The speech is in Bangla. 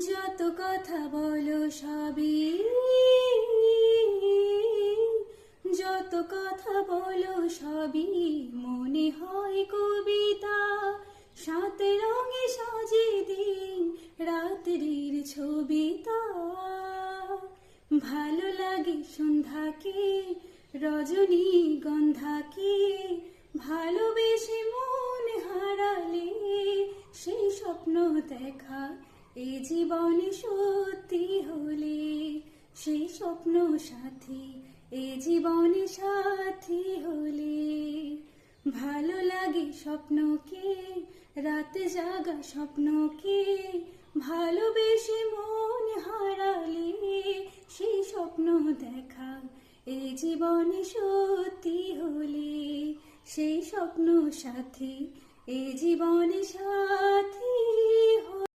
যত কথা বলো সবই, যত কথা বলো সবই মনে হয় কবিতা। সাত রঙে সাজে দিন রাত্রির ছবিতা। ভালো লাগে সন্ধ্যাকে, রজনী গন্ধাকে, ভালোবেসে মন হারালে সেই স্বপ্ন দেখা এ জীবনে সত্যি হলে, সেই স্বপ্ন সাথী এ জীবনে সাথী হলে। ভালো লাগে স্বপ্নকে, রাতে জাগা স্বপ্নকে, ভালোবেসে মন হারালে সেই স্বপ্ন দেখা এ জীবনে সত্যি হলে, সেই স্বপ্ন সাথী এ জীবনে সাথী।